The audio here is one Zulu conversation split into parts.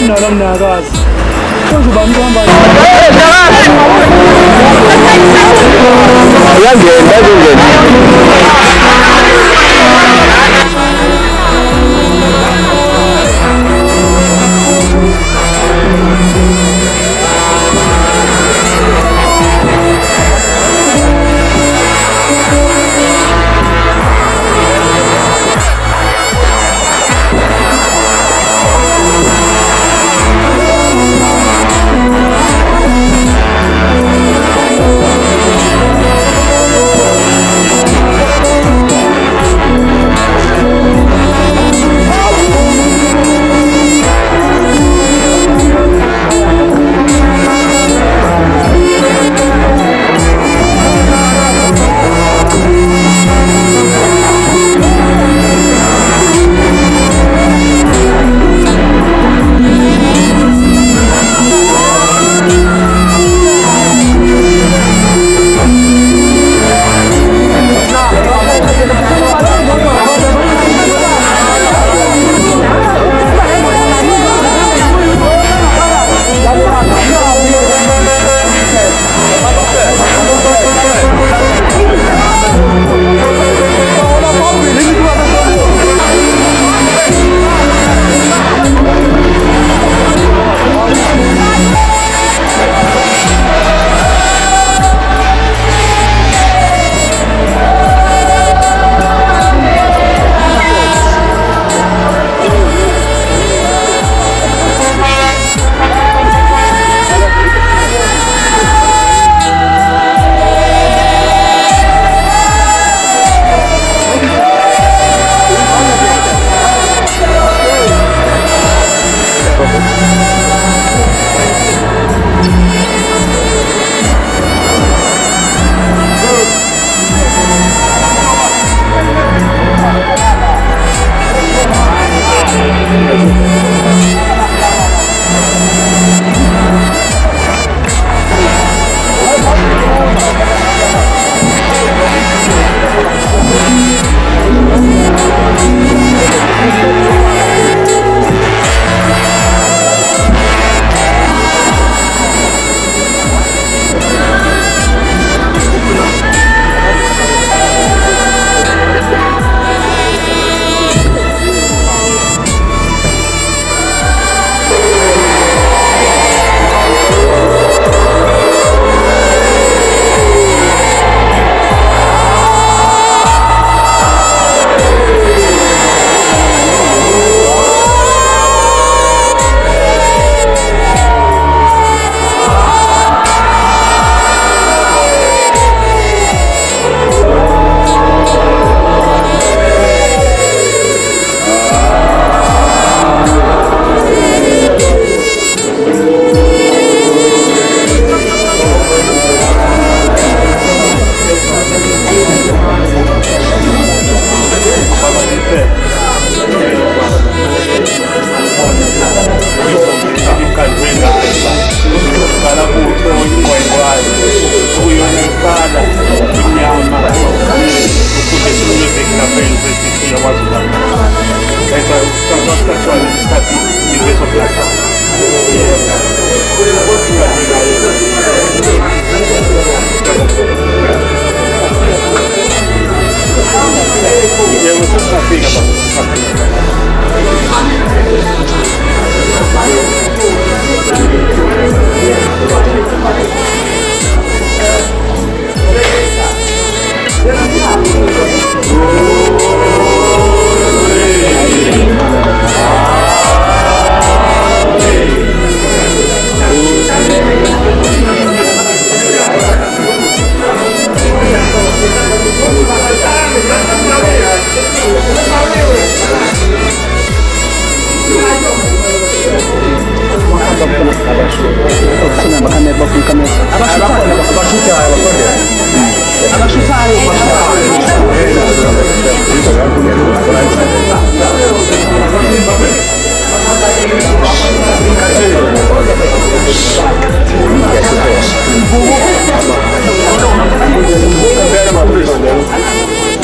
nala mnakazi kuzoba mntamba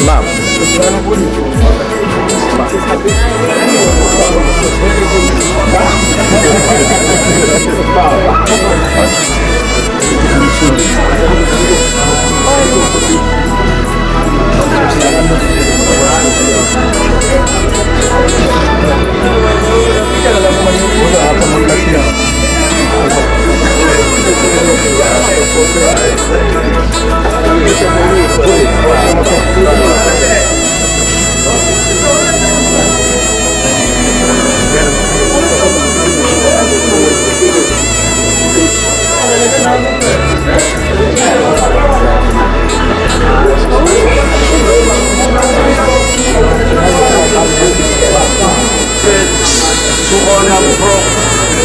Mam.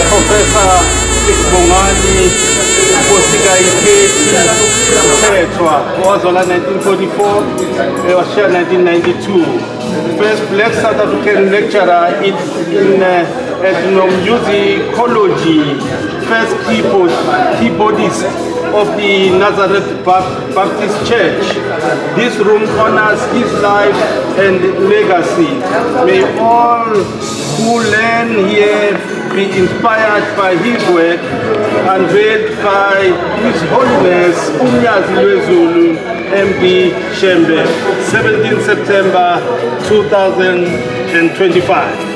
Professor Bongani Nkosika Ikhethi Mthethwa owazalwa 1944 washiya 1992. First black South African lecturer in ethnomusicology, first keyboardist of the Nazareth Baptist Church. This room honors his life and legacy. May all who learn here be inspired by his work, unveiled by His Holiness Umnyazi Lwezulu MD Shembe, 17 September 2025.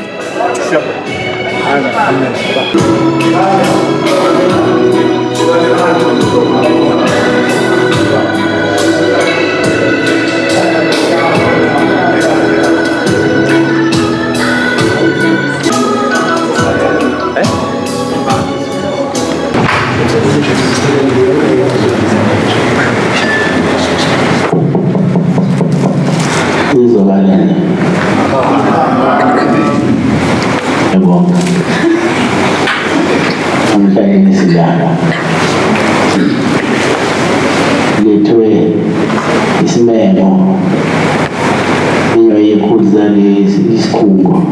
lethwe isimemo enyoyikhulisa lesikhungo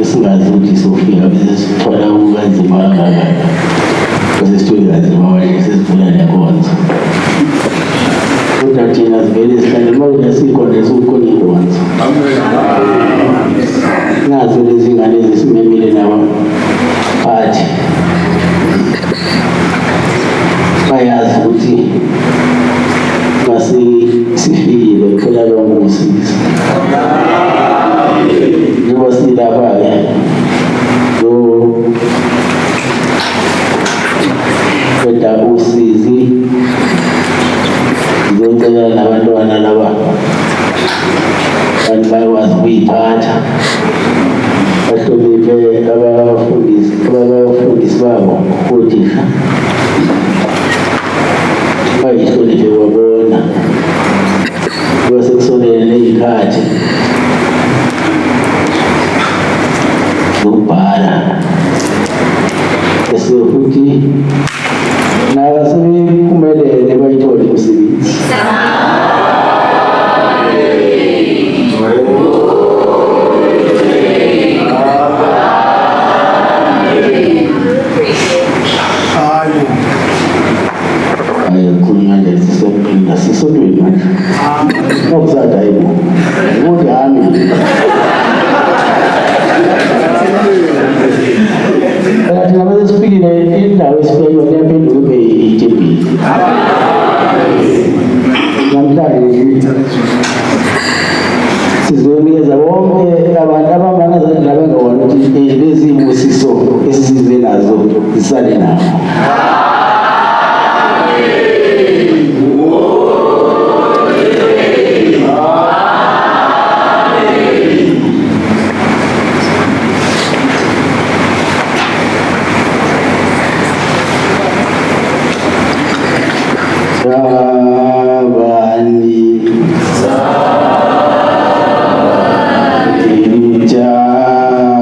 esingazi ukuthi sofika bese sithola ukanzima kangaka bese sithole kanzima manje sesivula nenkonzo kodwa thina sivele sihlale mawuya sikhona sokukhona inkonzo nazo lezi ngane zesimemile nabo phathi bayazi ukuthi sifikile phela lo ngusisi njengoba silapha-ke lo qeda usizi ngizocela nabantwana laba bantu bayakwazi ukuyiphatha bahloniphe abafundisi babo othisha bayihloniphe babona kuba sekusondele ney'khathi zokubhala bese futhi nabo sebephumelele bayithole imisebenzi. Sisodweni manje okuzada yibo ngami kanti ngabe sifikile indawo esifeywa kuyaphenduka kube itebhile namhlanje sizonikeza bonke abantu abamangazani labengabona ukuthi lezi ibusiso esisize nazo zisale nabo. Jabani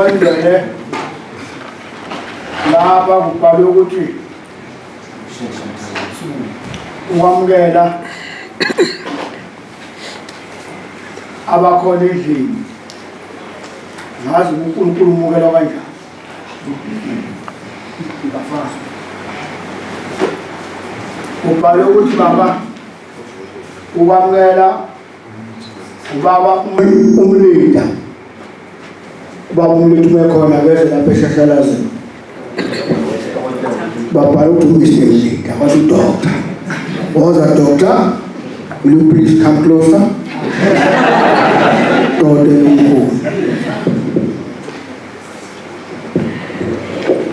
engcwele lapha kubhalwe ukuthi ukwamukela abakhona endlini. Ngazi uNkulunkulu umukela kanjani. Kubhalwe ukuthi baba ukwamukela ubaba umlida. Ubaba umlida umekhona bese lapha eShashalazini. Babhala ukuthi umlida wathi doctor. Was a doctor? Will you please come closer?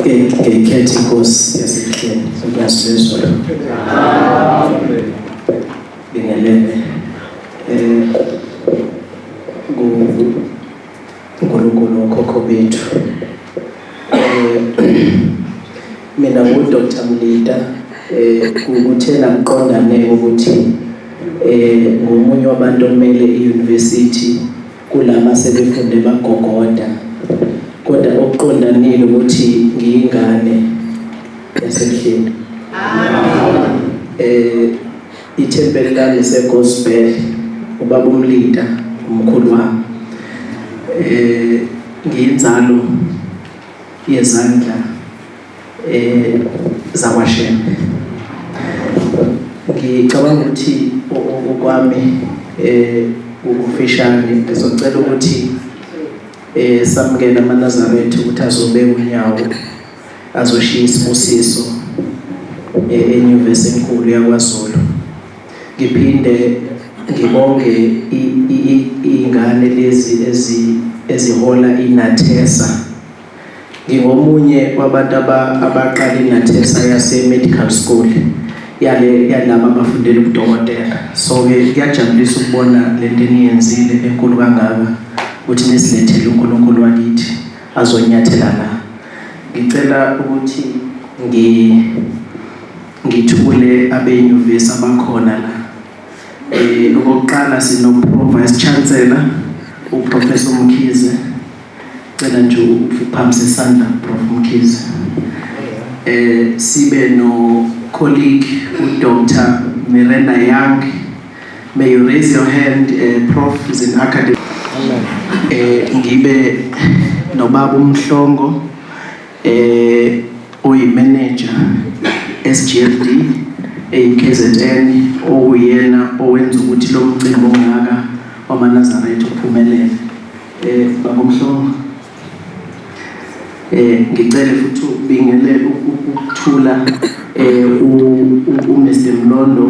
Ngekhethe inkosi yasekhaya sokuyasilezwa bingelele uNkulunkulu okhokho bethu. Mina nguDr. Mlida ukuthena mqondane ukuthi ngomunye wabantu omele iuniversity kulama sebefunde bagogoda, kodwa okuqondanile ukuthi ngiyingane yasekhaya. Ithempeli lami seGospel, ubaba uMlida umkhulu wami, ngiyinzalo yezandla zakwashembe. Ngicabanga ukuthi okwami ukufishane ngizocela ukuthi samukela amaNazaretha ukuthi azobeka unyawo azoshiya isibusiso enyuvesi enkulu yaKwaZulu. Ngiphinde ngibonge ingane lezi ezihola iNathesa. Ngingomunye wabantu abaqala iNathesa yase medical school yalaba abafundela ubudokotela. So kuyajabulisa ukubona lento eniyenzile enkulu kangaka ukuthi nisilethele uNkulunkulu wakithi azonyathela la. Ngicela ukuthi ngithule abenyuvesi abakhona la. Okokuqala sino-Vice Chancellor uProfessor Mkhize. Cela nje uphamise isandla Prof Mkhize. Sibe no colleague uDr. Miranda Young. May you raise your hand. Prof is in academic. Ngibe nobaba uMhlongo oyi-manager SGFD KZN, oyena owenza ukuthi lo mcimbi ongaka wamaNazaretha uphumelele. Baba uMhlongo, ngicela futhi ubingelele ukuthula uMr Mlondo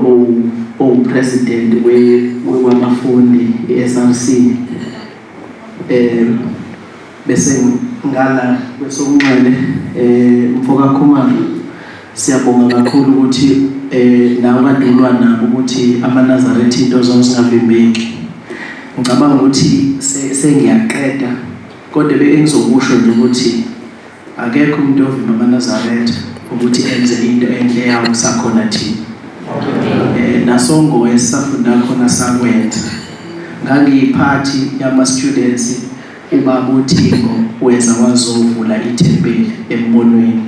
opresident wewabafundi eSRC. Bese ngala kwesokunxele Mfoka Khumalo, siyabonga kakhulu ukuthi nawe kadulwa nabo ukuthi amaNazaretha into zonke zingavimbeki. Ngicabanga ukuthi sengiyaqeda, kodwa bengizokusho nje ukuthi akekho umuntu ovimba amaNazaretha ukuthi enze into enhle yawo sakhona thina. Nasongo esafunda khona sakwenza. Ngangiyiphathi yama-students ubaba uThixo weza wazovula ithempeli embonweni.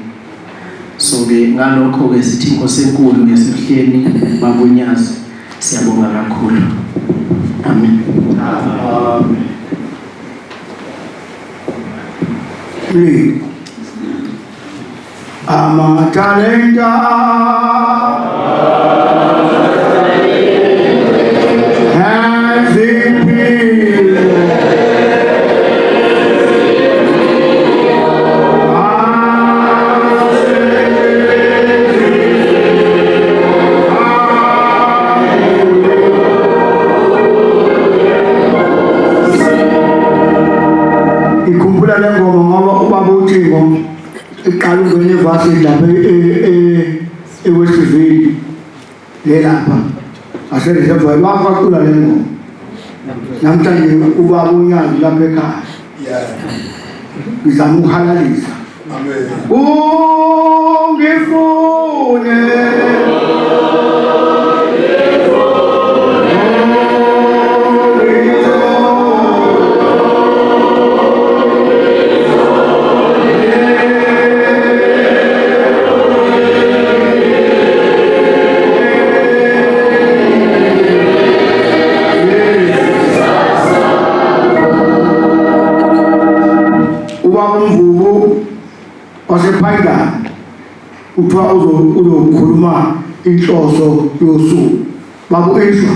So-ke ngalokho-ke sithi inkosi enkulu ngesehleni babunyazi, siyabonga kakhulu. Amen. Please. Amatalenta has it been. Ikhumbula le ngoma ngoba ubaba uThixo iqala ungene lapha eWestville lapha asereservoir bafacula le ngoma namhlanje ubaba uNyazi lapha ekhaya ngizama ukuhalalisa. Ungifune kuthiwa uzokhuluma inhloso yosuku. Babu Esha,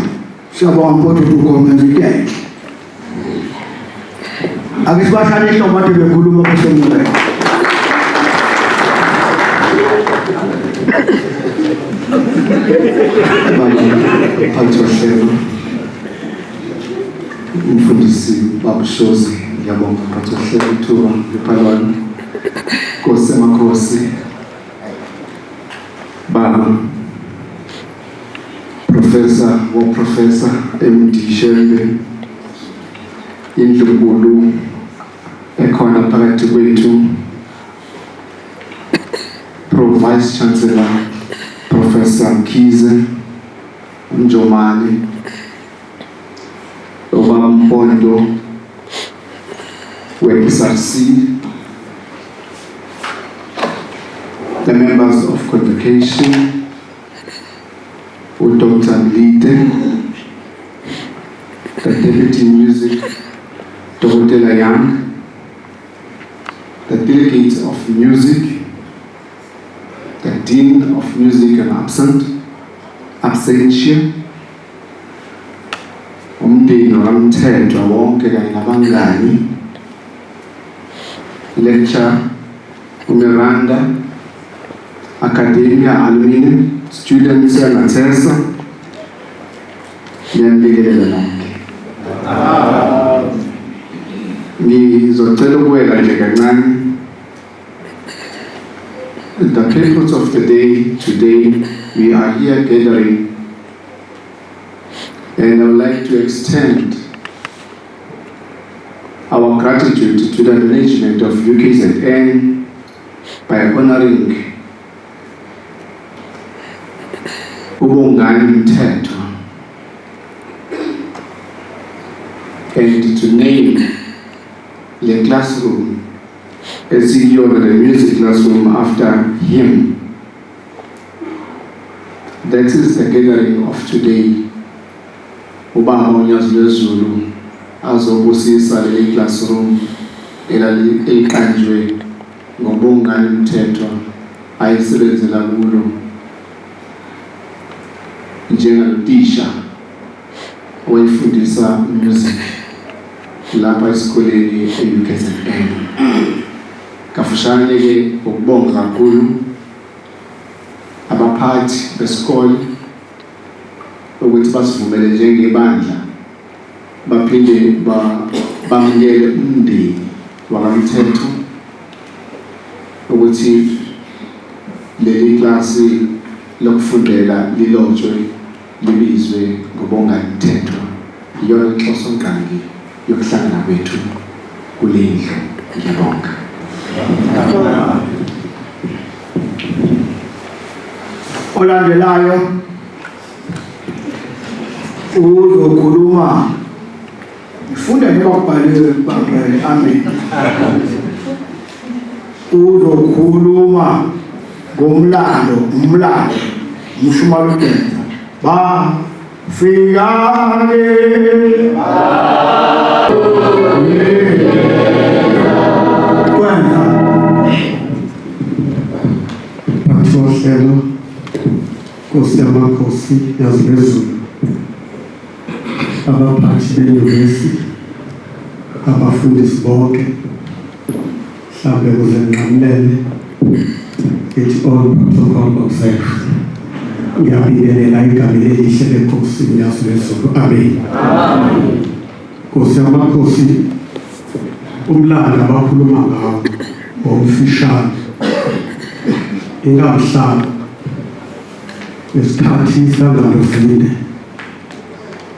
siyabonga mfowethu ukhomeza ikhe. Akisibashane ihlobo bathi bekhuluma kusemule. Phathohlelo umfundisi babushozi ngiyabonga phathohlelo ithuba lephalwane Nkosi amakhosi baba Professor MD Shembe indlunkulu ekhona phakathi kwethu Vice Chancellor Professor Mkhize Njomani Obaba Mpondo we-SRC, the members of convocation, Dr. Mlite, the Deputy Music, Dr. Young, the Delegate of Music, the Dean of Music and Absentia, umndeni wamthethwa wonke kanye nabangani, lecture uMiranda, Academia Alumni, students yangathesa, ngiyabingelela lonke. Ngizocela ukuwela nje kancane. The purpose of the day today, we are here gathering, and I would like to extend our gratitude to the management of UKZN by honoring Ubongani Mthetho and to name the classroom as CEO of the music classroom after him. That is the gathering of today. Ubaba uNyazulu azobusisa leli classroom eliqanjwe ngobongani Mthetho ayisebenzela kulo njengotisha oyifundisa music lapha esikoleni e-UKZN. Kafushane ke ukubonga kakhulu abaphathi besikole ukuthi basivumele njengebandla baphinde bamukele umndeni wakaMthetho ukuthi leli klasi lokufundela lilotshwe libizwe ngobongani Mthetho. Iyona inhloso nqangi yokuhlangana kwethu kulendlu. Ngiyabonga. Olandelayo uzokhuluma ifunda njengoba kubhaliwe babhele. Amen. Uzokhuluma ngomlando umshumalo udenza ba fikake kwenza Phathohlelo Nkosi yamakhosi yaziphezulu, abaphathi benyuvesi, abafundisi bonke, mhlawumbe kuze ngiqamulele ngithi all protocol observed. Ngiyabingelela igama elihle leNkosi yaziphezulu. Amen. Nkosi yamakhosi, umlando abakhuluma ngawo omfishane ingamhlanga ngesikhathi ihlangano zine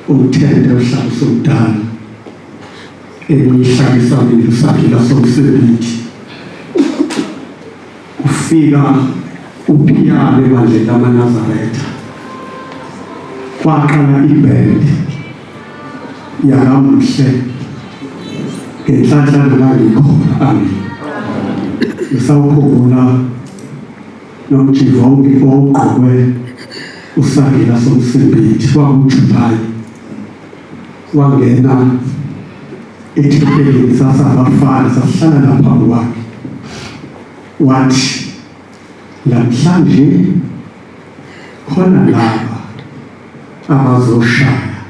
umthetho ohlala somdala engihlakisa ngesaphila somsebenzi ufika uphiyane ebandleni lamaNazaretha kwaqala ibhendi yakaMhle ngenhlanhlanga ngangikhona. Amen. Ngisawukhumbula nomjivonke owugqokwe usangila somsebenzi kwakuJulayi wangena ethempelini sasabafana sasihlala lapha kwakhe wathi namhlanje khona laba abazoshaya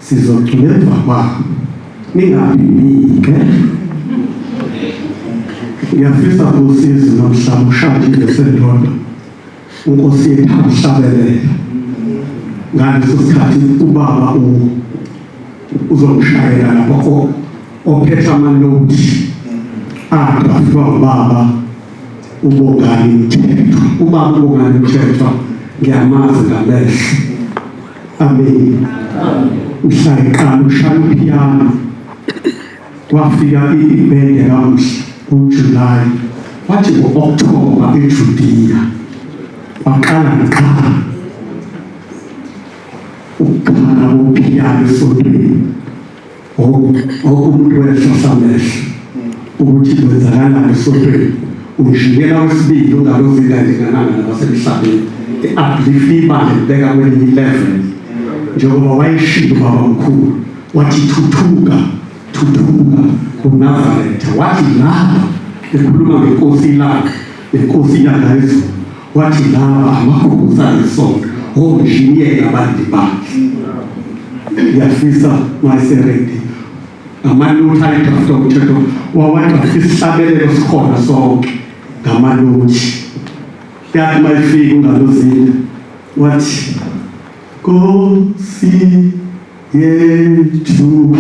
sizocula emva kwabo ningabibike. Ngiyafisa usizi nomhlaba ushaya ngesendoda unkosi yethu ahlabelela ngaleso sikhathi ubaba uzomshayela lapho ophethe amanoti adraftwa ubaba ubongani Mthethwa. Ubaba ubongani Mthethwa ngiyamazi ngamehlo. Amen. Usayiqala ushaya upiano kwafika ibhende kamuhle uJulayi wathi ngo-October eJudiya waqala ngqala ukukhala kopiano esontweni umuntu wehla samehlo ukuthi kwenzakalani esontweni. Ujikela wesibili ongalozikanjengananga nabasemhlabeni i-uplift imali beka kwelinye i-level njengoba wayeshilo ubaba mkhulu wathi thuthuka uNazaretha. Wathi laba ekhuluma ngenkosi lakhe nenkosi yangayizulu wathi laba amakhosi ayisonto onjiniyela abandi bakhe. Ngiyafisa mayiseredi amanothi ayidraftwa uMthethwa wawadrafta isihlabelelo sikhona sonke ngamanothi. Yathi mayifika ungalozini wathi Nkosi yethu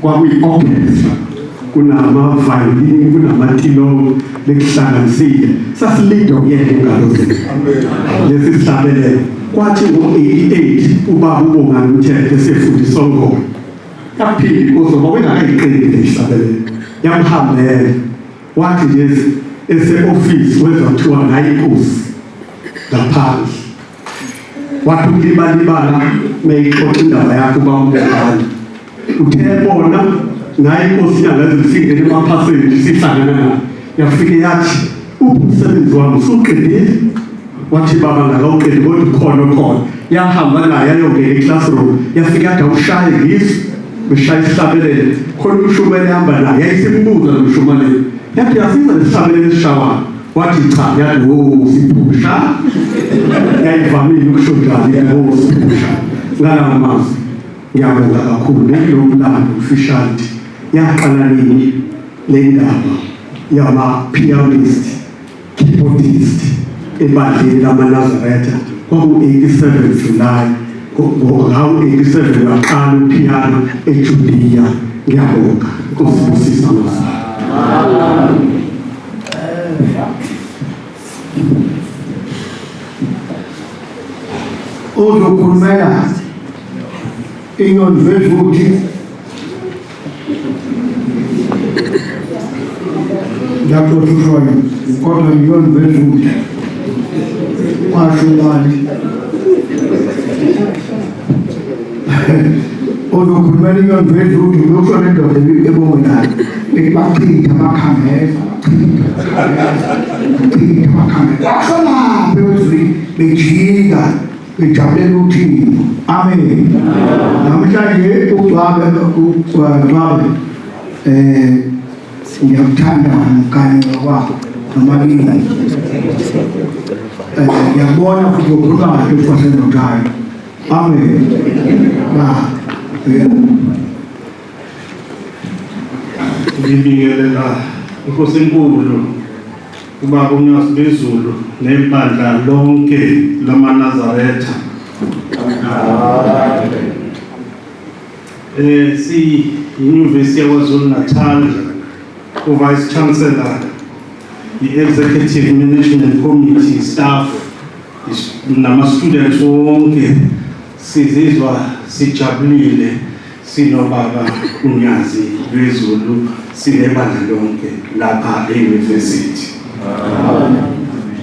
kwakuyi-orchestra kunama-violin kunamatilongo bekuhlanganisile sasilida ukuyela engalozini lesi sihlabelelo. Kwathi ngo-88 ubaba uBongani Mthethwa esefundisa ongoma yaphinde inkosi ngoba bengakayiqedi le sihlabelelo yamhambela wathi nje ese-ofisi wezwa kuthiwa nayi inkosi ngaphandle wathi ukulibala meyixoxa indaba yakho kwaMbongani uthe bona naye inkosi yangaze singene emaphaseni sihlangana nayo yafike yathi umsebenzi wami usuqedile. Wathi baba ngakawuqedi kodwa khona yahamba naye ayongena e-classroom yafika yathi awushaye ngizwe beshaya isihlabelelo khona umshumane ehamba naye yayisembuza lo mshumane yathi yasiza lesihlabelelo esishawayo. Wathi cha yathi siphusha yayivamile ukushodlala siphusha ngalawo mazwi. Ngiyabonga kakhulu ngilomlando officiality yaqala nini le ndaba yama-pianist keyboardist ebandleni lamaNazaretha kwaku-87 July ngawo-87 waqala uPiano eJudiya. Ngiyabonga. Inkosi ibusise amazwi. Uzokhulumela inyoni lapho tushoyo kodwa inyoni bezuthi kwashulani uzokhulumela inyoni bezuthi usho le ndoda ebonayo ibachitha amakhamera bejika bejabulela uThixo. Amen. Namhlanje uGcwabe ngiyamthanda kanye ngokwakho nomabili. Ngiyabona futhi ukhuluma kahle kwasendodayo. Amen. Ngibingelela Inkosi enkulu ubaba uNyasi bezulu nebandla lonke lamaNazaretha. Si University yaKwaZulu Natal Vice Chancellor, the Executive Management Committee staff nama students wonke sizizwa sijabulile sinobaba uNyasi bezulu sinebandla lonke lapha e-university.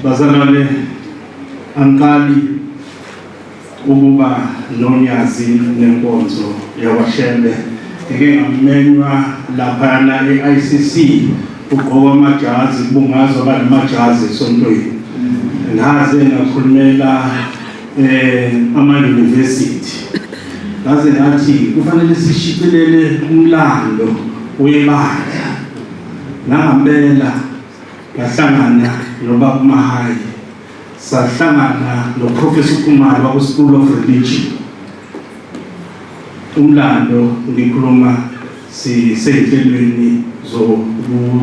Bazalwane ankali ukuba noNyasi nenkonzo yakwashembe ngeke ngamenywa lapha na e-ICC ugqoka amajazi kubungazwa banamajazi esontweni ngaze ngakhulumela ama-university ngaze ngathi kufanele sishicilele umlando webandla nangempela ngahlangana nobaba uMahayi sahlangana noProfessor Khumalo waku-School of Religion. Umlando ngikhuluma sisehlelweni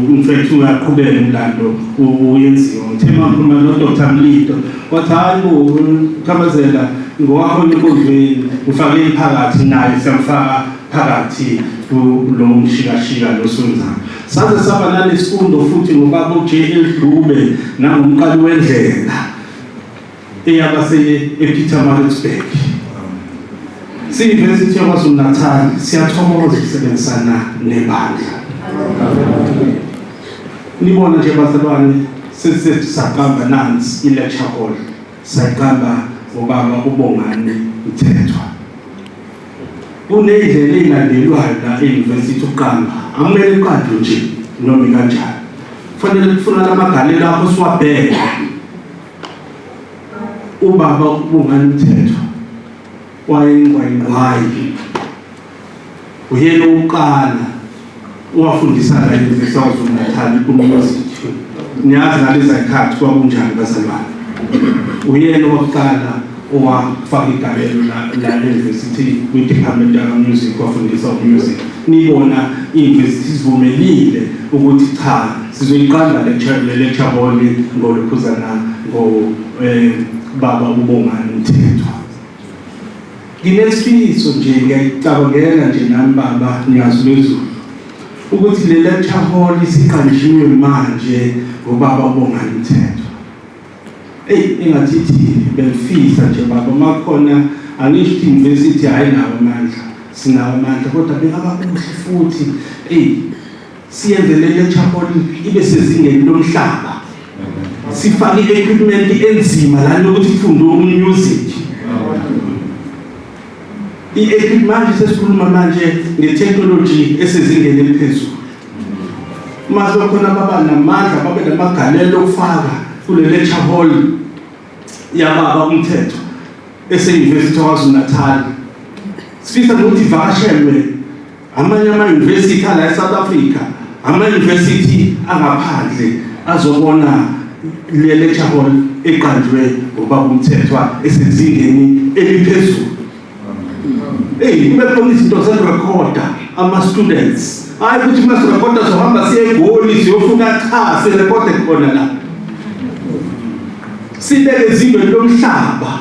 umfethu uyaqhubeka umlando uyenziwa ngithema ngikhuluma noDr Mlito wathi hayi bo Khamazela ngowakho enkundleni ufake phakathi naye siyamfaka phakathi lo mshikashika losonzayo saze saba nalesifundo futhi ngobaba uJL Dube nangumqali wendlela eyabase ePietermaritzburg. Si-University yaKwaZulu Natal siyathokoza ukusebenzisana nebandla. Nibona nje bazalwane sesisaqamba nansi i-lecture hall sayaqamba ngobaba uBongani Mthethwa. Kunendlela elandelwayo la e-university uqamba amele iqadi nje noma kanjani kufanele kufuna lamagalelo lapho siwabheke ubaba uBongani Mthethwa wayengwayi uyena uqala owafundisa la e-University yaKwaZulu Natal ku-music. Niyazi ngalezi zikhathi kwakunjani bazalwane. Uyena owokuqala owafaka igabelo la university kwi-department ya-music wafundisa music. Nibona i-university sivumelile ukuthi cha sizoyiqamba lecture hall ngolokhuzana baba uBongani Mthethwa. Nginesifiso nje ngiyacabangela nje nami baba Nyazi bezulu ukuthi le lecture hall isiqanjiwe manje ngobaba uBongani Mthethwa. Engathithi bemfisa nje baba makhona angisho university ayinawo amandla sinawo amandla kodwa bengaba kuhle futhi siyenze le lecture hall ibe sezingeni lomhlaba sifake equipment enzima la lokuthi kufunde umusic manje sesikhuluma manje ngetechnology esezingeni eliphezulu. Mase khona baba namandla babe namagalelo okufaka kule lecture hall yababa uMthethwa ese-University yaKwaZulu Natal. Sifisa ukuthi ivakashelwe amanye ama-university ala eSouth Africa, ama-university angaphandle azobona le lecture hall eqanjwe ngobaba uMthethwa esezingeni eliphezulu. Kube khona izinto zerecorder ama-students hayi ukuthi masirecorder sohamba siye eGoli siyofuna cha sirecorde khona la sibeke ezingeni lomhlaba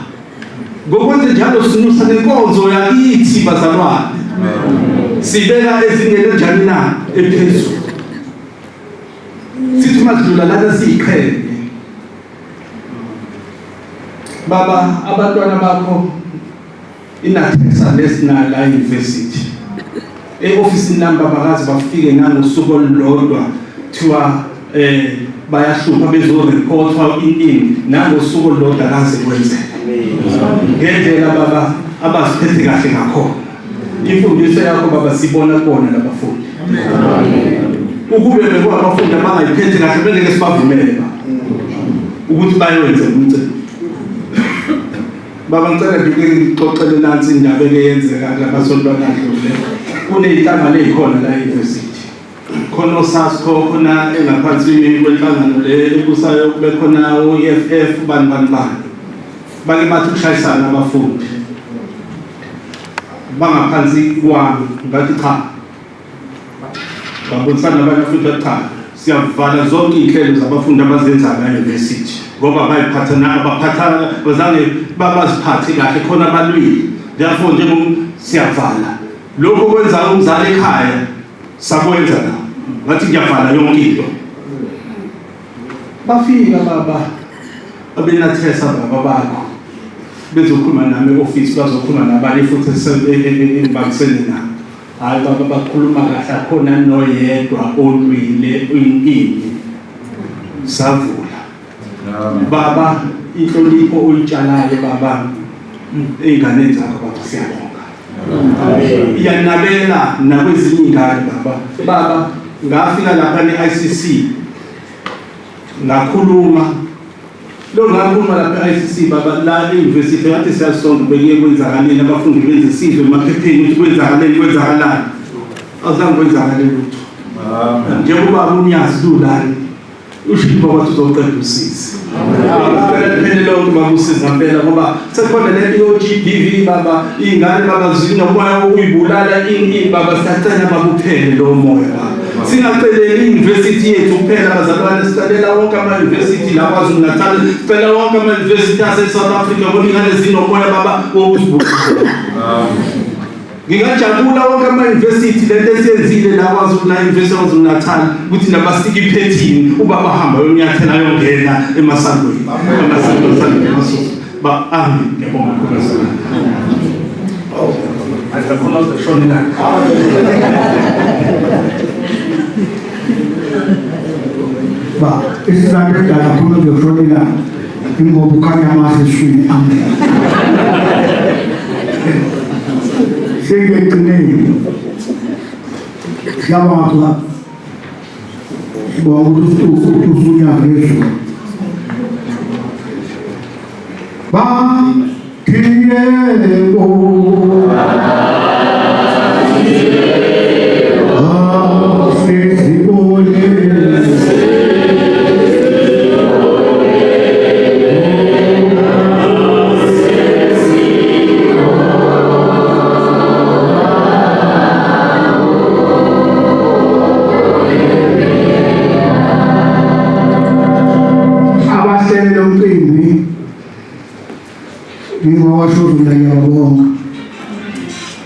Ngokwenze njalo sinusa nenkonzo yakithi bazalwane. Sibeka ezingeni enjani na ephezulu. Sithi madlula lana siyiqhele. Baba, abantwana bakho inathesa lesina la university. E-office number bakazi bafike nangosuku olulodwa thiwa bayahlupa bezoreportwa ini nangosuku olulodwa kaze kwenzeka. Ngendlela baba abasiphethe kahle ngakho. Imfundiso yakho baba sibona kubona labafundi. Ukube bekwabafundi abangayiphethe kahle bengeke sibavumele ukuthi bayenze umcimbi. Baba ngicela ngixoxele nansi indaba eyenzeka labasontwana adlule. Kuneyinhlangano ezikhona la e-university. Khona uSASCO khona engaphansi kwenhlangano le ebusayo kube khona uEFF bani. Bake bathi ukushayisana abafundi. Bangaphansi kwami ngathi cha. Babonisana nabafundi cha. Siyavala zonke inhlelo zabafundi abazenza la e-university. Ngoba bayiphathana abaphatha bazange babaziphathe kahle khona abalwili. Therefore nje siyavala. Lokho kwenza umzali ekhaya sakwenza la. Ngathi ngiyavala yonke into. Bafika baba abenathesa baba bakho. Bezokhuluma nami e-office bazokhuluma nabanye futhi engibambisene nabo. Hayi baba bakhuluma kahle khona noyedwa olwile inkingi. Savula. Baba inhlonipho uyitshalayo baba ey'ngane zakho baba siyabonga. Iyanabela nakwezinye iy'ngane baba ngafika lapha ne-ICC ngakhuluma lapha e-ICC baba la e-university ngathi siyasonga bekuye kwenzakaleni abafundi benze isizwe emaphepheni ukuthi kwenzakalani awuzange kwenzakale lutho. Njengoba unyazi lulani ushipho kwathi uzoqeda usizi. Ngicela liphele lonke baba usiza ngempela ngoba sekhona le GBV baba iy'ngane baba zinomoya ukuyibulala ini baba siyacela baba uphele lo moya baba. Singaceleli i-university yethu kuphela bazalwane, sicalela wonke ama-university la KwaZulu-Natal, sicela wonke ama-university ase-South Africa ngoba iy'ngane zinomoya baba wokuzibulala. Ngingajabula wonke ama-university lento esiyenzile la University of KwaZulu-Natal ukuthi nabasika iphethini uba bahamba yonyathela yongena emasangweni. Emasangweni ba amen. Ngiyabonga kakhulu. Ayifuna uzeshonela. Ba, isizathu kakhulu zokushonela ingoba ukhanya amasishini amen. Sengekugcineni siyabonga ukuthi usunyaka Yesu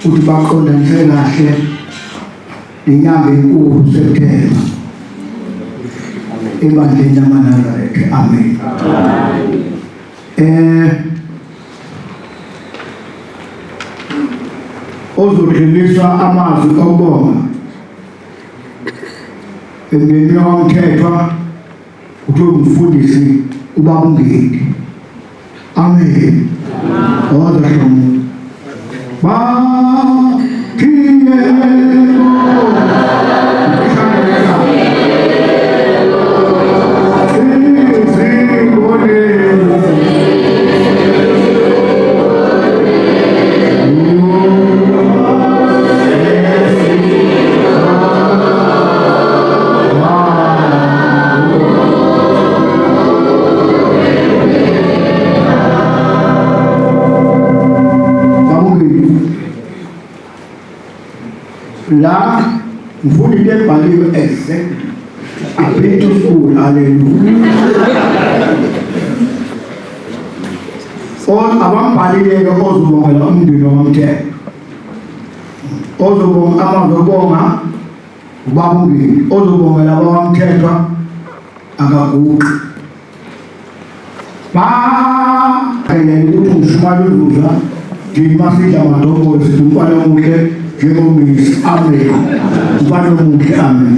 ukuthi baqondanise kahle inyanga enkulu September ebandleni lamaNazaretha. Amen. Ozodluliswa amazwi okubonga emndenini wamthethwa ukuthi umfundisi ubabungeli. Amen. Oza hlomo la mfundi lebhaliwe exactly I've been to school. Hallelujah. abambhalile-ke ozobongela umndeni wamamthetho ozobonga amazobonga ubaba umbili ozobongela abawamthethwa akaguqi ukuthi uShumali uDlozi ngimasidla madongo sithi umfana omuhle njengoMisi amen umfana omuhle amen.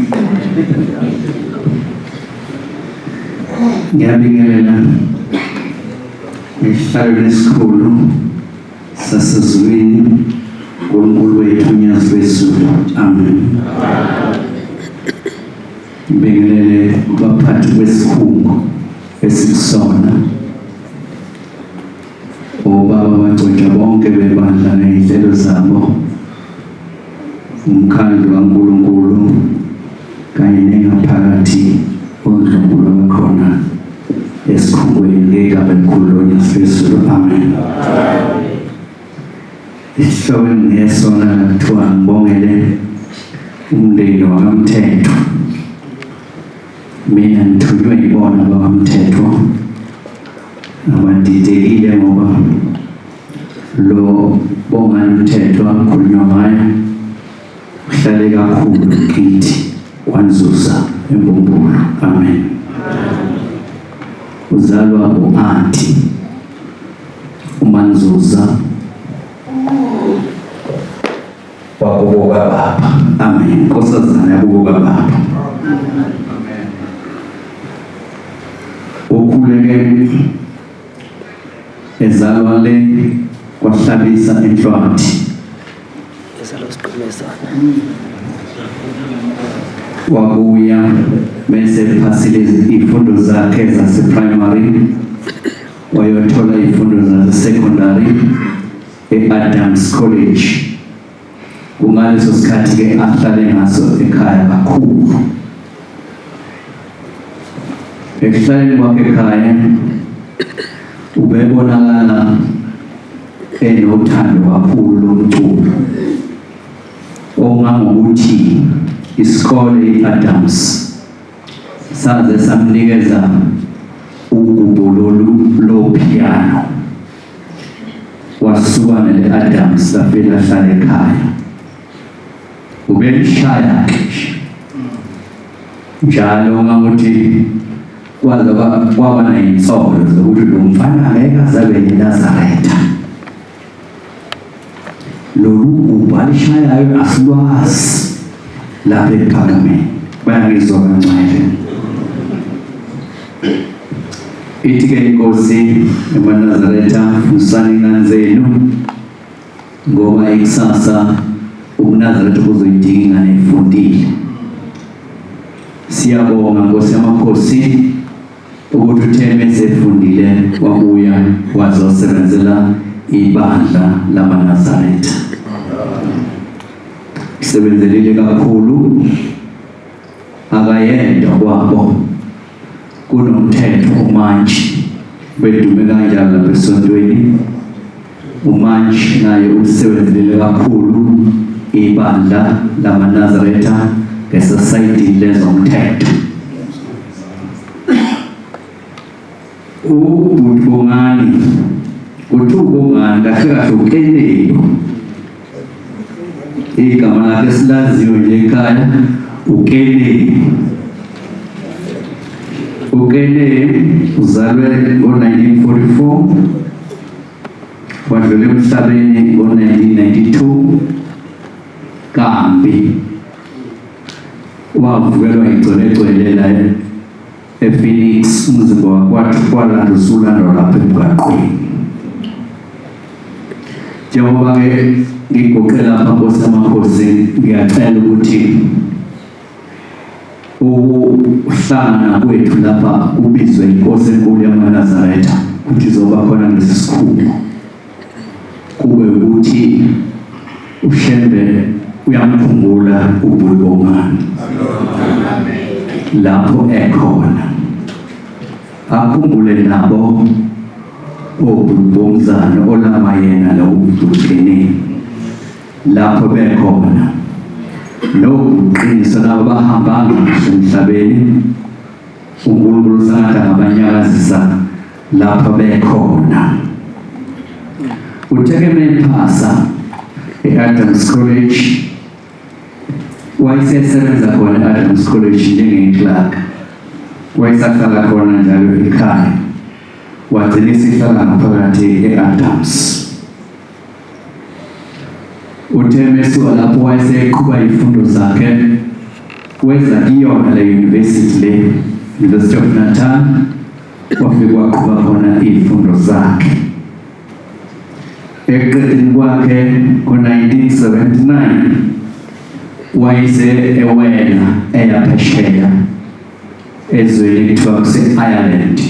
Ngiyabingelela isihlalo lesikhulu sasezulwini uNkulunkulu wethu uNyazi wezulu amen. Ngibingelele abaphathi besikhungo esikusona obaba bagcotshwa bonke bebandla ngey'nhlelo zabo, umkhandlu kaNkulunkulu kanye nengaphakathi uNkulunkulu abakhona esikhungweni ngegama elikhulu loNyazi wezulu amen. Isihloko engingesona kuthiwa ngibongele umndeni wakaMthetho. Mina ngithunywe yibona abakaMthetho abadidekile ngoba lo bongani Mthetho akhulunywa ngayo uhlale kakhulu kithi kwanzuza eMbumbulu amen. Uzalwa u-anti uManzuza wakubo kababa amen. Nkosazana yakubo kababa ukhuleke ezalwa le kwahlabisa eNhlwathi wabuya bese phasile izifundo zakhe zase-primary wayothola izifundo zase-secondary e-Adams College. Kungaleso sikhathi-ke ahlale ngaso ekhaya kakhulu. Ekuhlaleni kwakhe ekhaya ubebonakala enothando kakhulu lomculo ongangokuthi isikole i-Adams saze samnikeza ugubo lo-piano wasuka nele-Adams lafika ahlala ekhaya. Ubelishaya-ke njalo ngangokuthi kwaba ney'nsolo zokuthi lo mfana ngeke azabe yiNazaretha. Lolu gubo alishayayo asilwazi lapha ePhakameni, bayangizwa kancane. Ithi-ke inkosi emaNazaretha fundisani ingane zenu ngoba ikusasa ubuNazaretha buzoyidinga ingane efundile. Siyabonga Nkosi yamakhosi ukuthi uTheme esefundile wabuya wazosebenzela ibandla lamaNazaretha. Sebenzelile kakhulu akayedwa kwabo kunoMthetho uMantshi bedume kanjalo lapha esontweni. uMantshi naye usebenzelile kakhulu ibandla lamaNazaretha ngesosayidi lezomthetho. Ubhuti Bongani kuthi uBongani kahle kahle uKenelo, igama lakhe silaziyo nje ekhaya uKenelo. uKenelo uzalwe ngo-1944 wadlula emhlabeni ngo-1992. Kambi wavukelwa igcwelegcwele la ePhoenix, umzimba wakwathi kwalanda usulanda lapha emgwaqweni. Njengoba-ke ngigoqela lapha Nkosi yamakhosi, ngiyacela ukuthi ukuhlangana kwethu lapha kubizwe inkosi enkulu yamaNazaretha ukuthi izoba khona kulesi sikhungo, kube ukuthi uShembe uyamkhumbula uBhuti Bongani lapho ekhona, akhumbule nabo oBhuti Bomzana olamayena lo uBhuti lapho bekhona. Nobuqiniso labo bahamba emhlabeni uNkulunkulu sangathi ngabanyakazisa lapho bekhona. uThekeme Phasa e-Adams College wayesebenza khona e-Adams College njenge-clerk, wayesahlala khona njalo ekhaya, wagcina esihlala ngaphakathi e-Adams. uThekeme suka lapho wayeseqhuba izifundo zakhe weza kuyona le university le University of Natal, wafika waqhuba khona izifundo zakhe. Eqedeni kwakhe ngo-1979 wayese ewela eyaphesheya ezweni ekuthiwa kuse-Ireland.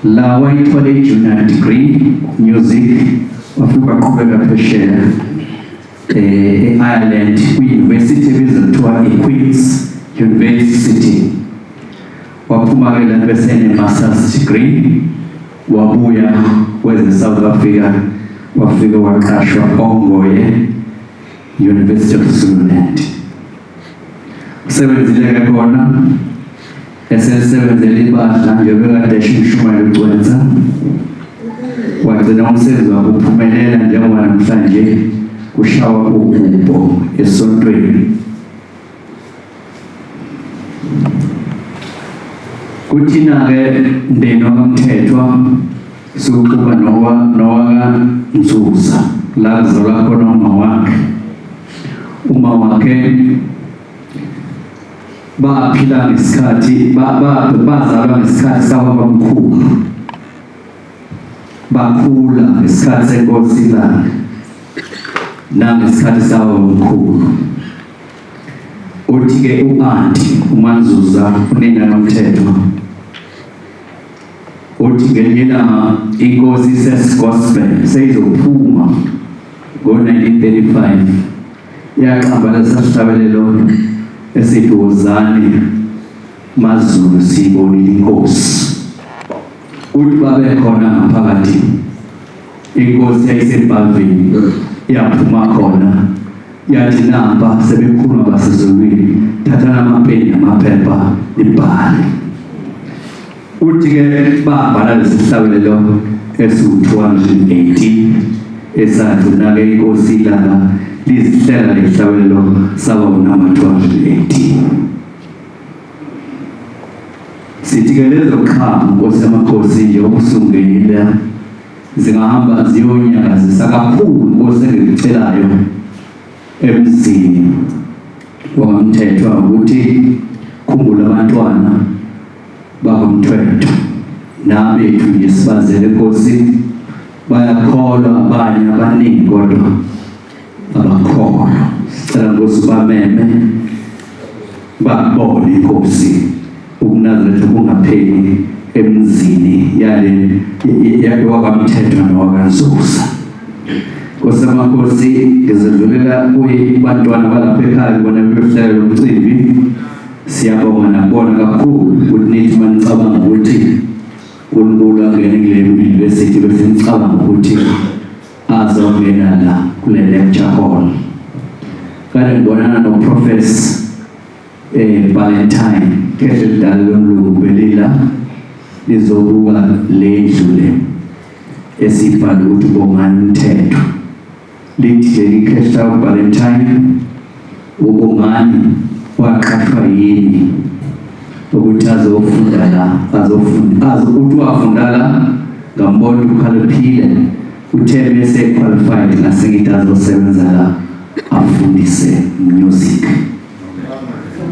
La wayithola i-junior degree music, wafika waqhubeka phesheya e-Ireland kwi-university ebizwa kuthiwa i-Queen's University. Waphuma-ke lapho esene-masters degree, wabuya kweze South Africa, wafika waqashwa ongoye University of Zululand. Usebenzile-ke khona esesebenzela ibandla njengokade eshushumayela uCwenza, wagcina umsebenzi wakhe uphumelela njengoba namhlanje kushawa ugubho esontweni. Kuthina-ke mndeni wakaMthethwa sukuba nowaka-Nzuza la kuzalwa khona uma wakhe. Uma wakhe baphila ngesikhathi bazalwa ngesikhathi sababamkhulu, bakhula ngesikhathi senkosi ilanga nangesikhathi sababamkhulu. Uthi-ke u-anti uMaNzuza unina kaMthethwa uthi ngelinye ilanga inkosi iseScottsburg seyizophuma ngo-1935 yaqamba lesa sihlabelelo esithi wozani maZulu siyibonile inkosi. Uthi babe khona ngaphakathi, inkosi yayisebhavini yaphuma khona yathi namba sebekhuluma basezulwini, thathani amapeni namaphepha nibhale. Uthi-ke babhala lesi sihlabelelo esiwu-280 esadlula-ke inkosi ilanga lizihlela lesihlabelelo saba unama-280. Sithi-ke lezo qhamu Nkosi yamakhosi nje okusungile zingahamba ziyonyakazisa kakhulu Nkosi engikucelayo emzini wakaMthethwa ukuthi khumbula abantwana bakaMthethwa nabethu nje sibazele Nkosi, bayakholwa abanye abaningi kodwa abakholwa. Sicela Nkosi bameme babone Nkosi ukuNazaretha kungapheli emzini yale wakaMthethwa nowakaNzuza. Nkosi yamakhosi ngizedlulela kubantwana balapha ekhaya bona beyohlala lo mcimbi. Siyabonga nakubona kakhulu ukuthi nithi manicabanga ukuthi uNkulunkulu angene kule university bese nicabanga ukuthi azongena la kule lecture hall. Kade ngibonana noProfessor Valentine khethe lidala lomlungu belila lizobuka le ndlu le esibhala ukuthi Bongani Mthethwa. Lithi leli khetha uValentine uBongani waqashwa yini ukuthi azofunda la, ukuthi wafunda la ngambona ukhaliphile, uthe bese qualified ngasengithi azosebenza la afundise music.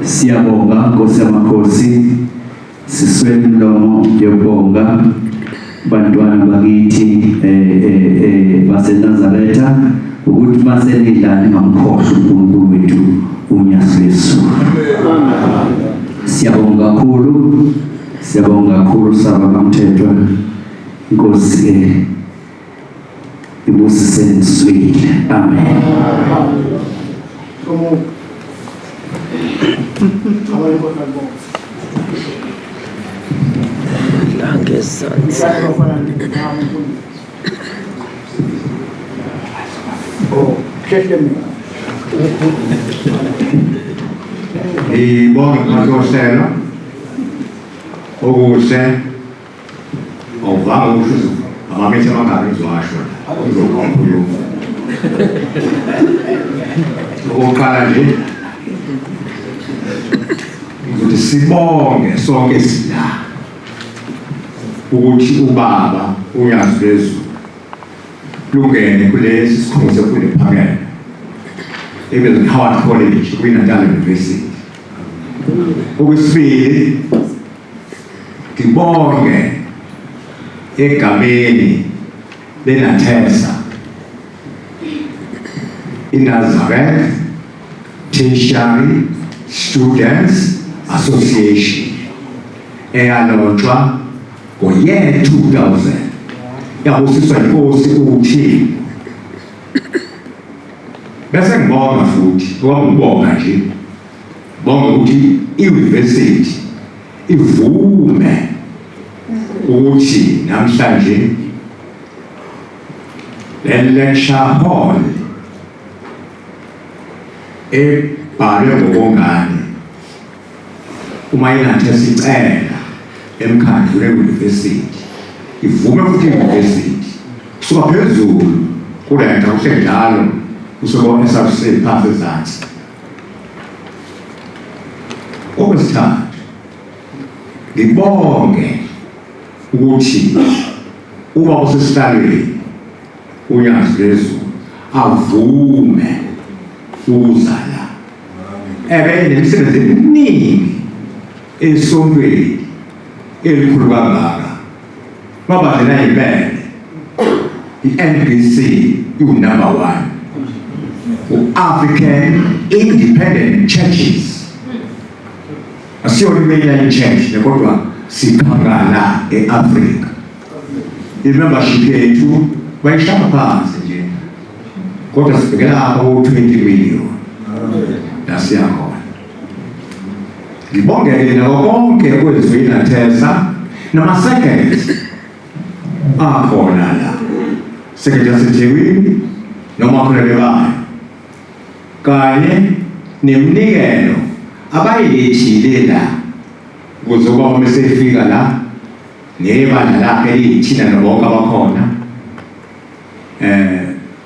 Siyabonga Nkosi yamakhosi, siswele imlomo yobonga bantwana bakithi baseNazaretha ukuthi masenidlala ngamkhohlwa uNkulunkulu wethu uNyasezulu. Siyabonga kakhulu saba kaMthethwa. Inkosi ibusise niswile. Amen. Ngibonga kumahloselo okuhle ovanga ukusho amamethe amangaki ngizowasho okokuqala nje ukuthi sibonge sonke sila ukuthi ubaba uNyazi Bezulu lungene kulesi sikhungo semfundo ephakeme ebenza Howard College kwiNatal University. Okwesibili ngibonge egameni leNathesa iNazareth Tertiary Students Association eyalotshwa ngo-year 2000 yabusiswa inkosi uThixo. Bese ngibonga futhi ngibonga nje bonga ukuthi i-university ivume ukuthi namhlanje le lecture hall ebhalwe ngokongane uma iNathesa icela emkhandlu le-university ivume futhi i-university kusuka phezulu kulenta kuhle njalo kusuka esabuseni phansi ezansi. Okwesithathu ngibonge ukuthi uba usesihlalweni uNyazi Bezulu avume ukuza la nemisebenzi eminingi esontweni elikhulu kangaka babadlela impela i-NBC iwu-1 u-African Independent Churches asiyona i-mainline church kodwa siphangala e-Afrika. I-membership yethu bayishaya phansi nje kodwa sibhekela apha ku-20 million la siyakhona. Ngibonge nako konke okwenziwe iNathesa nama-seconds akhona la sekretary yaseThekwini noma khona bebayo kanye neminikelo abayilethile la ukuze ubaba mesefika la nebandla lakhe elithina nabonke abakhona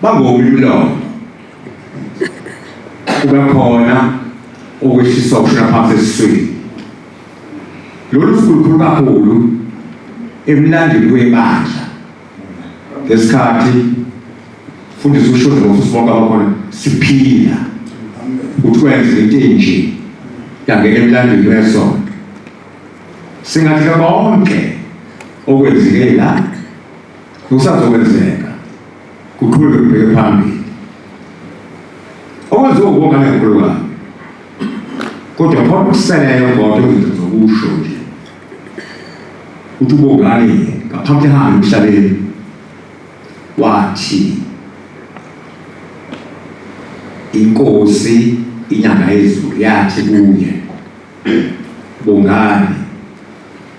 bangomi umlomo kube khona okwehliswa ukushona phansi esiswini. Lolu sikhulu kakhulu emlandweni webandla ngesikhathi fundisa ushoda ngofusibonke abakhona siphila ukuthi wenze into enje yangena emlandweni wesonto. Singathi konke okwenzeke la kusazokwenzeka kuqhubeke kubheke phambili okwenziwa ukubonga nenkulu kabi kodwa khona ukuseleyo kodwa izinto zokusho nje ukuthi ubongani ngaphambi ehambe emhlabeni wathi inkosi inyanga yezulu yathi kuye bongani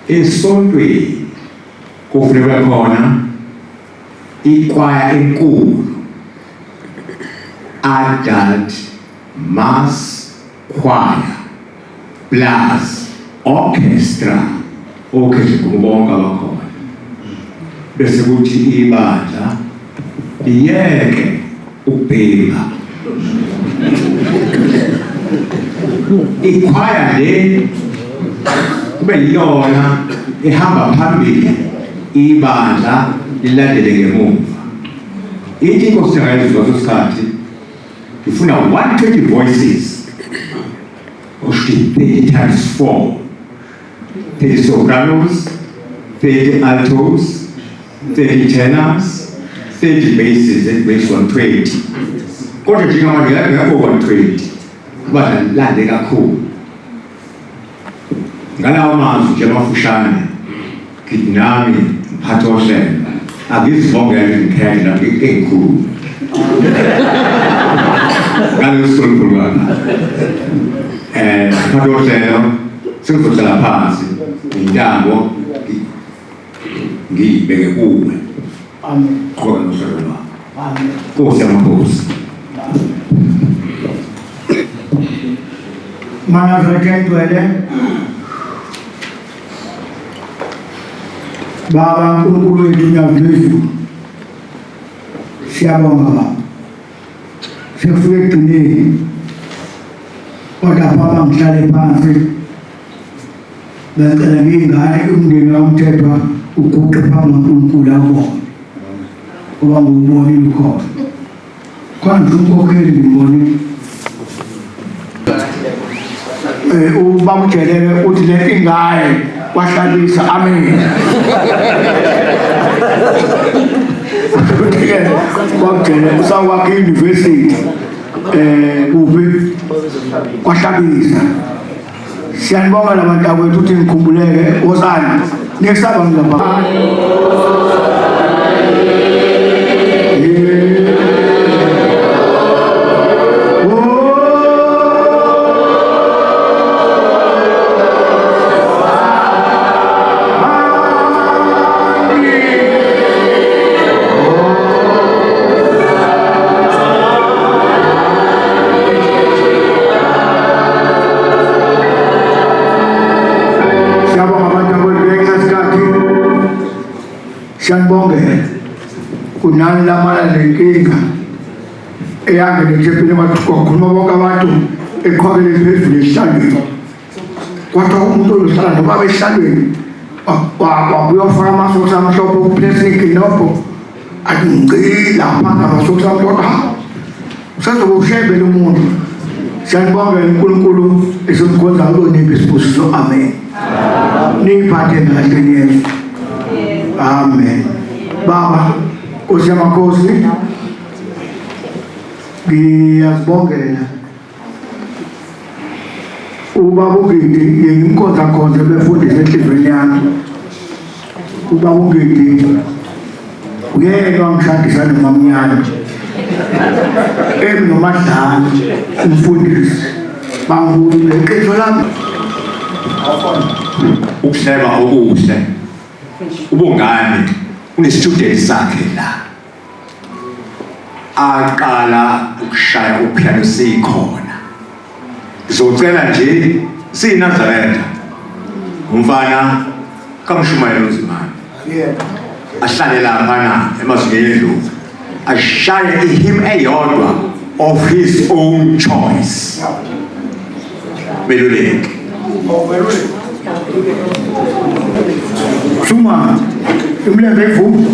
esontweni kufuneka khona ikwaya enkulu adult mass choir plus orchestra okhethe kubonke abakhona bese kuthi ibandla liyeke ukubheka ikwaya le kube yiyona ehamba phambili ibandla lilandele ngemuva. Ithi inkosi yangayizwa leso sikhathi ifuna 120 voices oshiti 30 times 4 30 sopranos 30 altos 30 tenors 30 basses that makes 120 kodwa njengamanje ngekho 120 kuba lande kakhulu ngalawo mazwi nje amafushane ngithi nami mphathi wohlelo akizibongele ngikhendla ngikhulu ngalesokhulu bana mphathi wohlelo sengizohlala phansi intambo ngiyibeke kuwe ngoba nohlelo lwakho Nkosi yamakhosi. Manazreketwele Baba uNkulunkulu wethu Nyazi Bezulu siyabonga sekufike ekugcineni kodwa baba ngihlale phansi ngicela ngingane umndeni wamthethwa uguqe phambi kaNkulunkulu akubona ngoba ngubonile khona khona nje umkhokheli ngibonile ubamtshelele uthi le ingaye wahlalisa amen kwakutshele usakwakhe i-university kuphi kwahlabisa siyanibonga labantu akwethu ukuthi ngikhumbuleke wosani nekusaba ngilapha siyanibongela kunani lamala lenkinga eyangene nje kwakhuluma bonke abantu eqhwabele phezulu esihlalweni kwathiwa umuntu ozohlala noma besihlalweni wabuya wafaka amasoksi amhlophe kuplastic nopho athi ngicila phanga amasoksi amhlophe usezobe ushebele umuntu siyanibongela uNkulunkulu esimkhonza kuloniphi isibusiso amen niyiphathe kahle niyesu amen baba Nkosi yamakhosi ngiyazibongela ubaba uGidi ngimkhonza befundisa enhlizweni yami ubaba uGidi uyena wangishadisa nomamnyana nomadlana umfundisi bangule iqiniso lami ukuhleba okuhle ubungane une-student sakhe la aqala ukushaya upiano sikhona ngizocela nje siyiNazaretha umfana kaMshumayeli uZimane ahlale laphana emazweni endlovu ashaye ihymn eyodwa of his own choice meluleki Suma imlenze ivume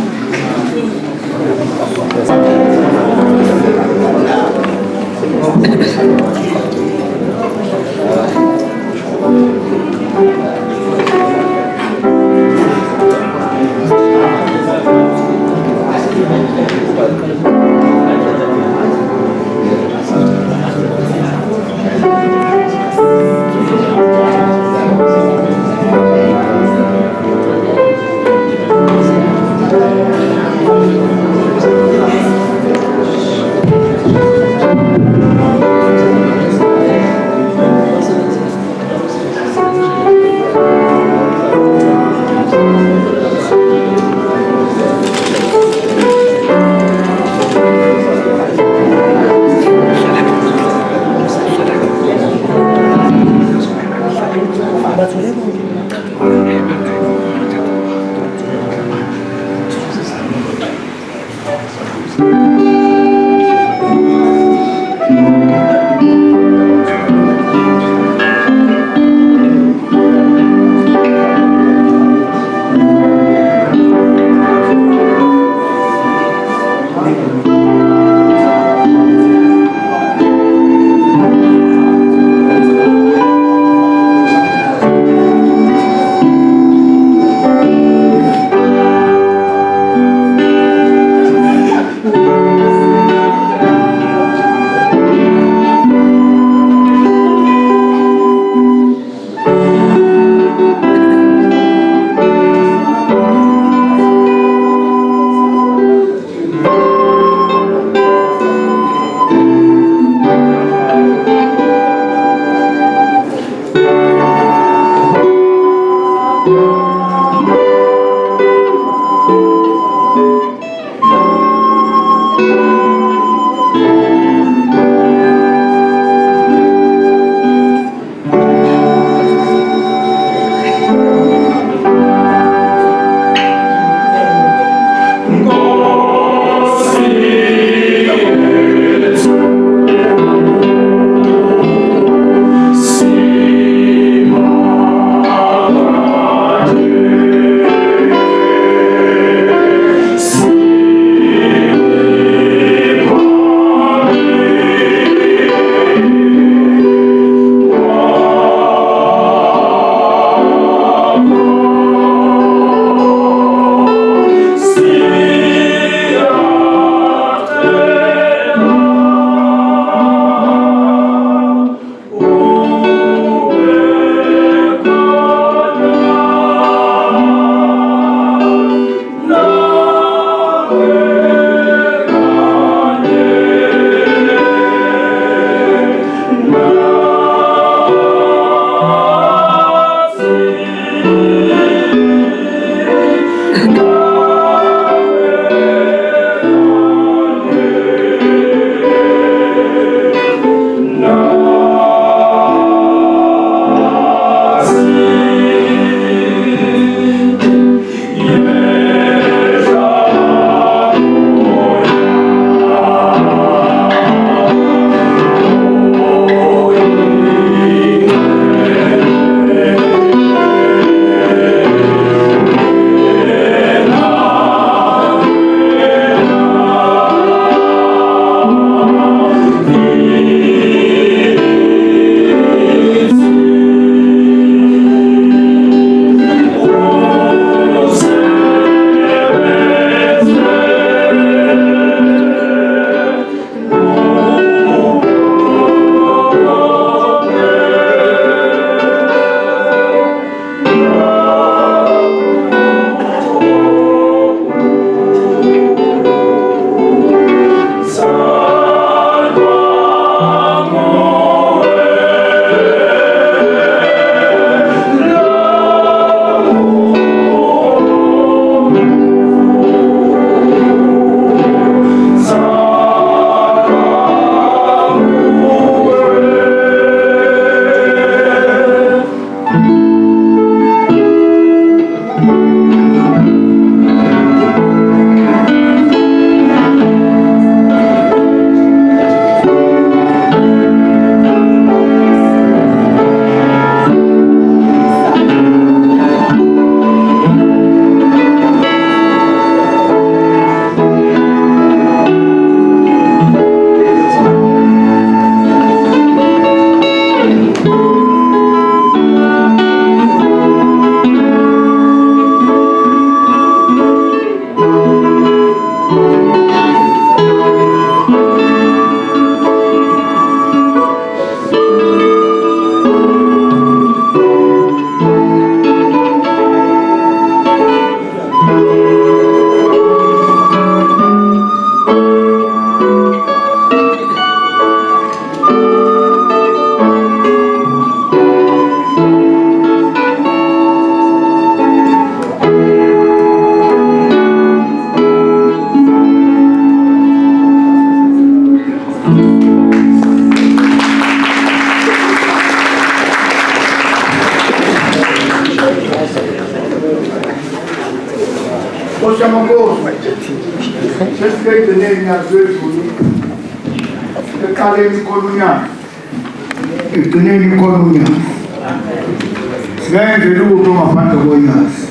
Osamakosi. Sesikhathini yazwezulu. Ekaleni kolunyaka. Ekugcineni kolunyaka. Siyenze lutho ngaphandle konyazi.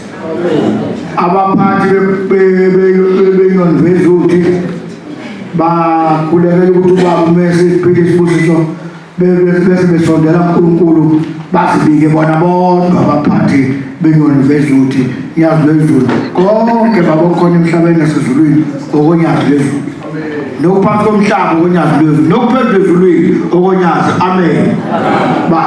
Abaphathi beyunivesithi bakhulekela ukuthi ubaba umese isiphile isibusiso bese besondela kuNkulunkulu basibike bona bodwa abaphathi beyunivesithi nyazi lezulu konke babokhona emhlabeni nasezulwini okonyazi lezulu nokuphansi komhlaba okonyazi lezulu nokuphezulu ezulwini okonyazi amen ba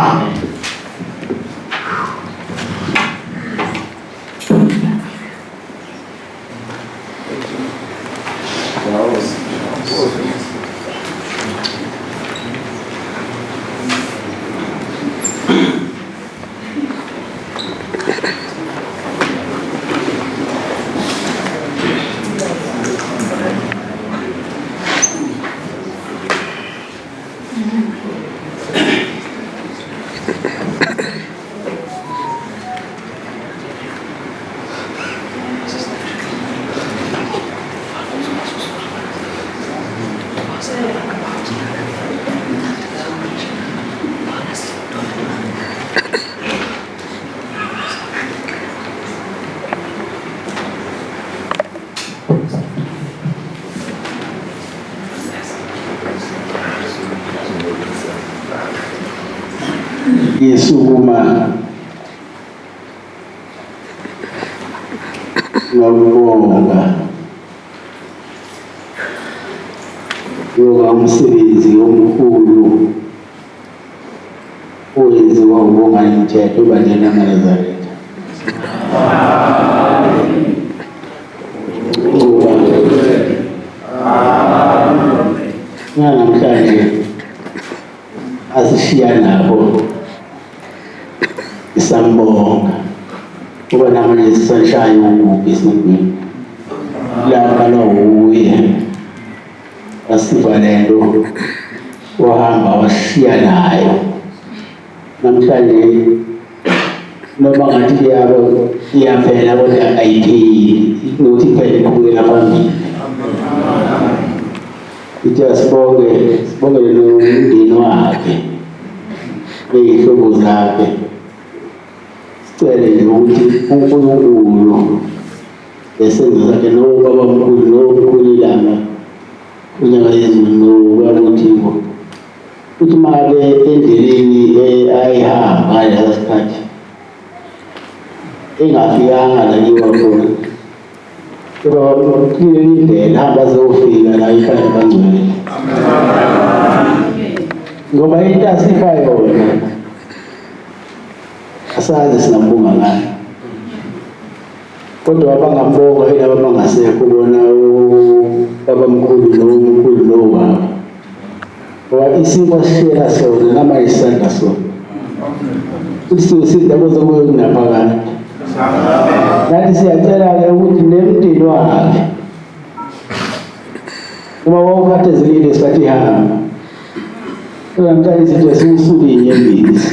Yesukuma nokubonga umsebenzi omkhulu owenziwa ubongani mthetho ebandleni lamaNazaretha. Namhlanje asishiya nabo isambonga kuba namanje sisashaya ukuphi esinqini lapha lawuye asiba lento wahamba washiya nayo namhlanje noma ngathi iyaphela kodwa ayipheli nokuthi iphele iqhubekela phambili. Ithi sibonge nomndeni wakhe ney'hlobo zakhe sicele nje ukuthi uNkulunkulu esenzo sakhe nobabamkhulu nomkhulu ilanga unyaka yezulu nobaba uThixo ukuthi make endleleni ayihamba ngalesa sikhathi engafikanga la yiwa khona kodwa indlela hamba azofika la ikhaya kaNgcwele ngoba into asifa yona asazi sinambonga ngani kodwa abangambonga yilabo abangasekho bona ubabamkhulu nomkhulu nobaba ngoba isimo sishela sona namanje isandla sona ukuthi sidabo zokunaphakade nathi siyacela-ke ukuthi nemndeni wakhe uma wawukhathazekile isikhathi ihamba namhlanje sithi asiwusuli inyembezi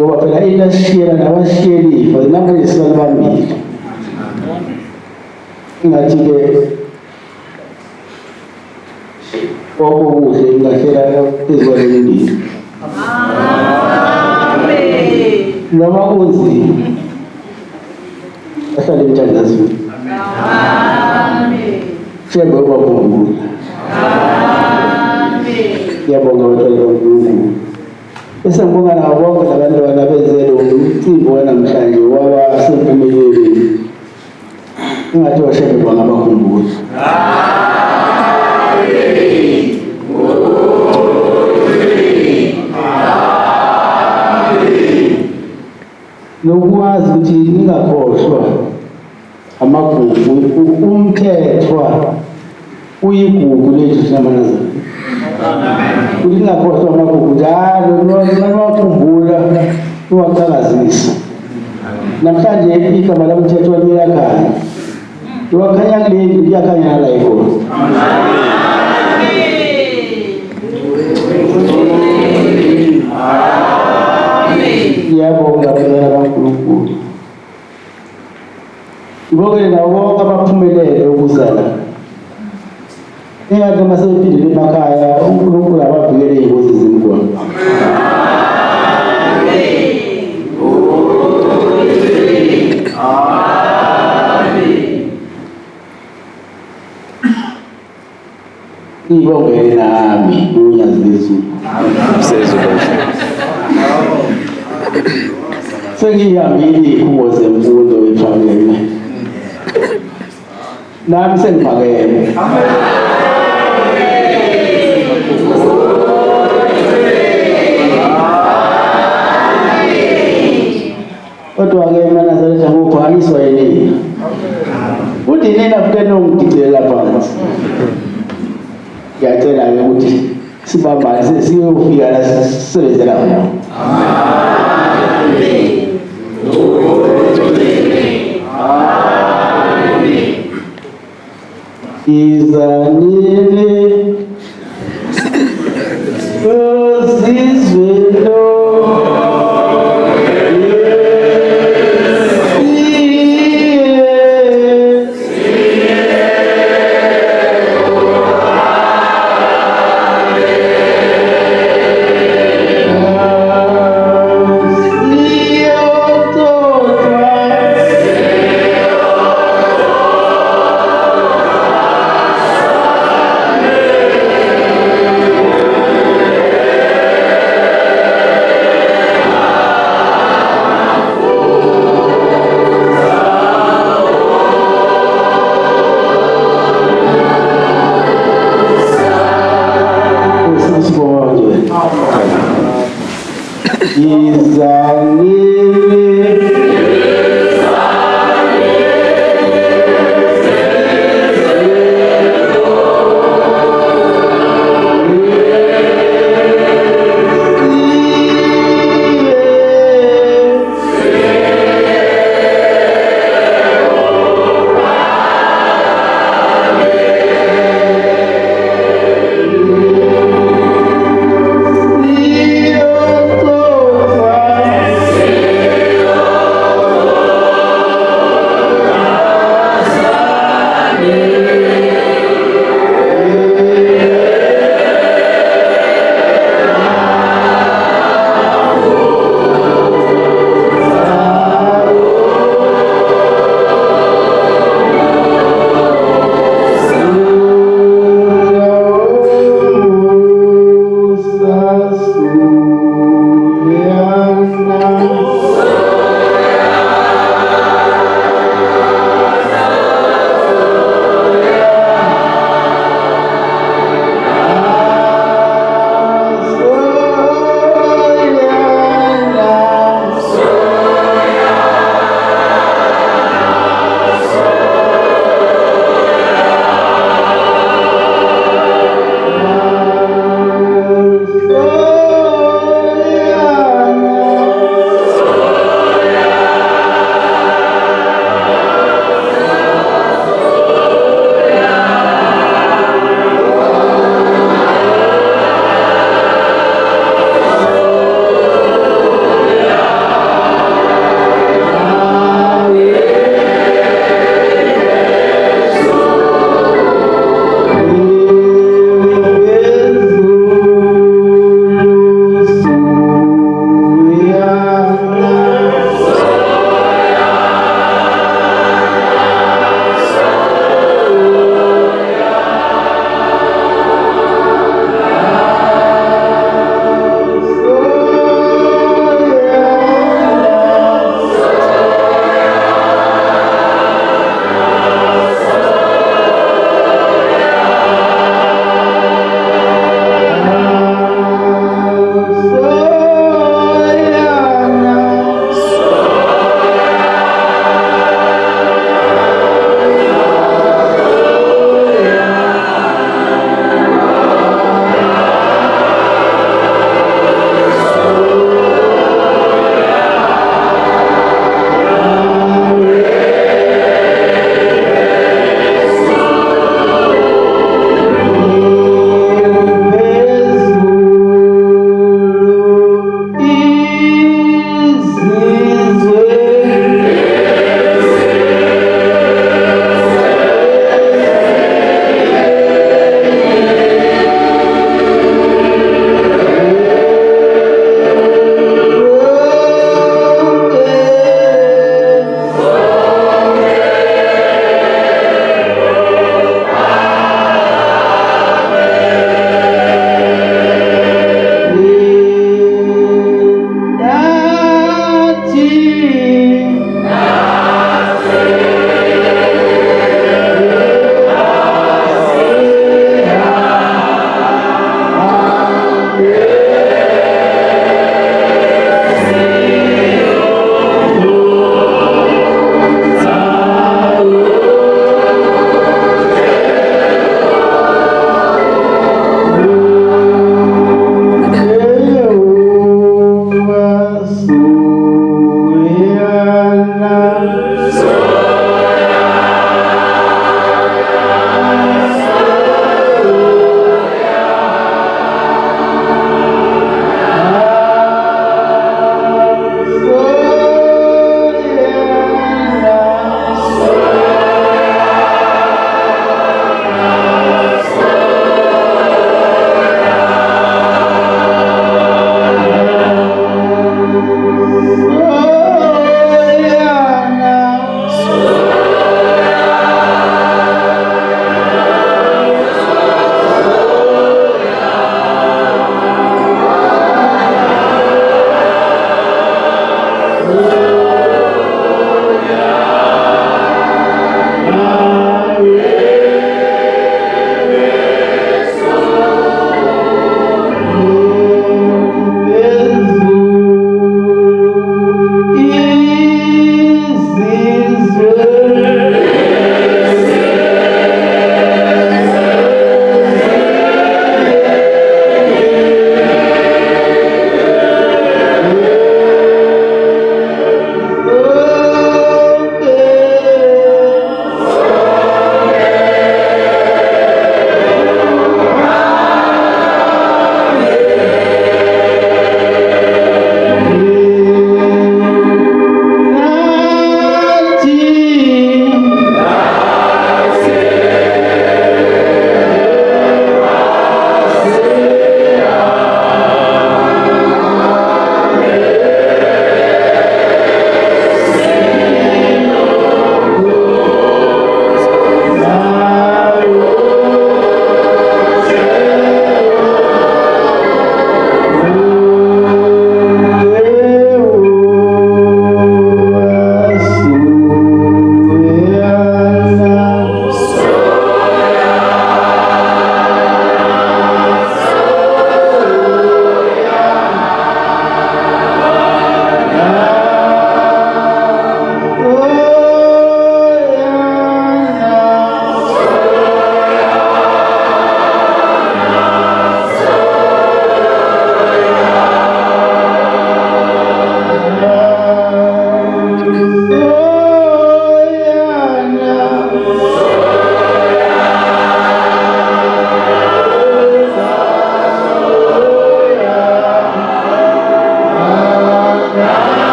ngoba phela into asishiyela nabashiyelifa namanje sibalibambile ingathi-ke okuhle ingahlela phezu kwalendini noma kunzima ahlale emthandazweni shembe ubakhumbula ngiyabonga abatshali kaNkulunkulu bese ngibonga nabo bonke labantwana benze lo mcimbi wanamhlanje waba sempumelelweni ingathi washembe bangabakhumbula nokwazi ukuthi ningakhohlwa amagugu umthethwa uyigugu lethu sinamanazana ukuthi ningakhohlwa amagugu njalo niwakhumbula niwaqhakazisa namhlanje igama lomthethwa liyakhanya liwakhanya kulendlu liyakhanya la ikhona ngiyabonga phela kaNkulunkulu ngibongele nabo bonke abaphumelele ukuzala. Ingathi masephindile emakhaya uNkulunkulu abavikele iy'ngozi zemigwaqo. Ngibongele nami uNyazi Bezulu. Sengihambile iy'khungo zemfundo ephakeme. Nami sengiphakeme. Kodwa-ke eManazaretha ngobhaliswa yini? Uthi nina futhi nongigcizelela phansi. Ngiyacela-ke ukuthi sibambane siyofika la sisebenzela khona. Izanini Ozizwelo Yes.